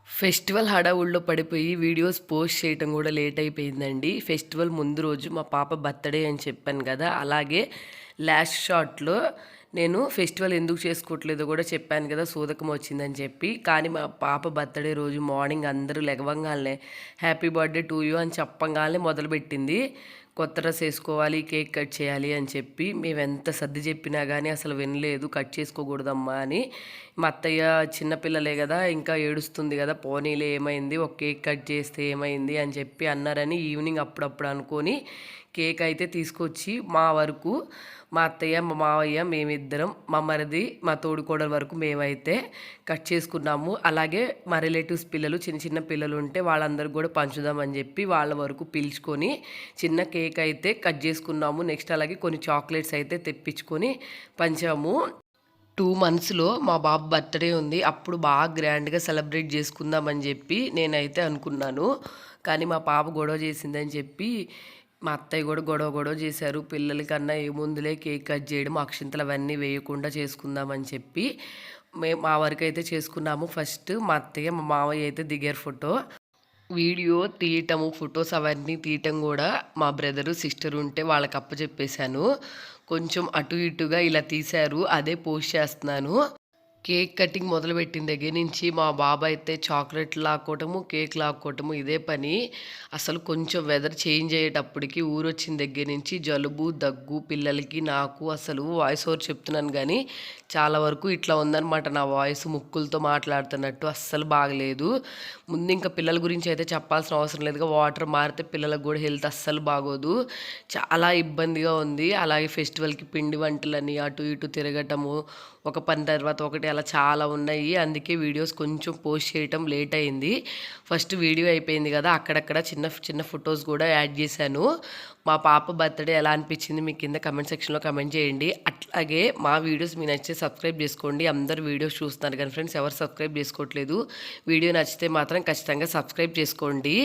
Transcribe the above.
Festival హడావుడిలో పడిపోయి videos post చేయటం కూడా లేట్ అయిపోయిందండి. ఫెస్టివల్ ముందు రోజు మా పాప బర్త్‌డే అని చెప్పాను కదా! అలాగే లాస్ట్ షాట్‌లో నేను ఫెస్టివల్ ఎందుకు చేసుకోవట్లేదో కూడా చెప్పాను కదా! సూదకం వచ్చిందని చెప్పి. కానీ మా పాప బర్త్‌డే రోజు మార్నింగ్ అందరూ లెగవంగాల్నే హ్యాపీ బర్త్‌డే టు యూ అని చెప్పంగాల్నే మొదలుపెట్టింది. కొత్త డ్రెస్ ఏసుకోవాలి, కేక్ కట్ చేయాలి అని చెప్పి. మేమెంత సర్ది చెప్పినా గానీ అసలు వినలేదు. కట్ చేసుకోకూడదమ్మా అని. మా అత్తయ్య చిన్న పిల్లలే గదా! ఇంకా ఏడుస్తుంది గదా! పోనీలే ఏమైంది, ఒక కేక్ కట్ చేస్తే ఏమైంది అని చెప్పి అన్నారని ఈవినింగ్ అప్పుడప్పుడు అనుకోని కేక్ అయితే తీసుకొచ్చి మా వరకు మా అత్తయ్య, మా మావయ్య, మేమిద్దరం, మా మరిది, మా తోడికోడలు వరకు మేమైతే కట్ చేసుకున్నాము. అలాగే మా రిలేటివ్స్ పిల్లలు చిన్న చిన్న పిల్లలు ఉంటే వాళ్ళందరికి కూడా పంచుదామని చెప్పి వాళ్ళ వరకు పిలుచుకొని చిన్న కేక్ అయితే కట్ చేసుకున్నాము. నెక్స్ట్ అలాగే కొన్ని చాక్లెట్స్ అయితే తెప్పించుకొని పంచాము. 2 మంత్స్‌లో మా బాబు బర్త్‌డే ఉంది. అప్పుడు బాగా గ్రాండ్‌గా సెలబ్రేట్ చేసుకుందామని చెప్పి నేనైతే అనుకున్నాను. కానీ మా పాప గొడవ చేసిందని చెప్పి మా అత్తయ్య కూడా గొడవ చేశారు. పిల్లల కన్నా ఏముందిలే కేక్ కట్ చేయడం, అక్షింతలు అవన్నీ వేయకుండా చేసుకుందామని చెప్పి మా వరకైతే చేసుకున్నాము. ఫస్ట్ మా అత్తయ్య, మా మావయ్య అయితే దిగారు ఫోటో. వీడియో తీయటము, ఫొటోస్ అవన్నీ తీయటం కూడా మా బ్రదరు, సిస్టర్ ఉంటే వాళ్ళకి అప్పచెప్పేశాను. కొంచెం అటు ఇటుగా ఇలా తీశారు. అదే పోస్ట్ చేస్తున్నాను. కేక్ కటింగ్ మొదలుపెట్టిన దగ్గర నుంచి మా బాబు అయితే చాక్లెట్ లాక్కోవటము, కేక్ లాక్కోవటము ఇదే పని. అసలు కొంచెం వెదర్ చేంజ్ అయ్యేటప్పటికి ఊరొచ్చిన దగ్గర నుంచి జలుబు, దగ్గు పిల్లలకి, నాకు అసలు వాయిస్ ఓవర్ చెప్తున్నాను కానీ చాలా వరకు ఇట్లా ఉందన్నమాట. నా వాయిస్ ముక్కులతో మాట్లాడుతున్నట్టు అస్సలు బాగలేదు. ముందు ఇంకా పిల్లల గురించి అయితే చెప్పాల్సిన అవసరం లేదుగా. వాటర్ మారితే పిల్లలకు కూడా హెల్త్ అస్సలు బాగోదు. చాలా ఇబ్బందిగా ఉంది. అలాగే ఫెస్టివల్కి పిండి వంటలని అటు ఇటు తిరగటము, ఒక పని తర్వాత ఒకటి అలా చాలా ఉన్నాయి. అందుకే వీడియోస్ కొంచెం పోస్ట్ చేయటం లేట్ అయింది. ఫస్ట్ వీడియో అయిపోయింది కదా, అక్కడక్కడ చిన్న చిన్న ఫొటోస్ కూడా యాడ్ చేశాను. మా పాప బర్త్డే ఎలా అనిపించింది మీకు కింద కమెంట్ సెక్షన్లో కమెంట్ చేయండి. అట్లాగే మా వీడియోస్ మీకు నచ్చితే సబ్స్క్రైబ్ చేసుకోండి. అందరు వీడియోస్ చూస్తున్నారు కానీ ఫ్రెండ్స్ ఎవరు సబ్స్క్రైబ్ చేసుకోవట్లేదు. వీడియో నచ్చితే మాత్రం ఖచ్చితంగా సబ్స్క్రైబ్ చేసుకోండి.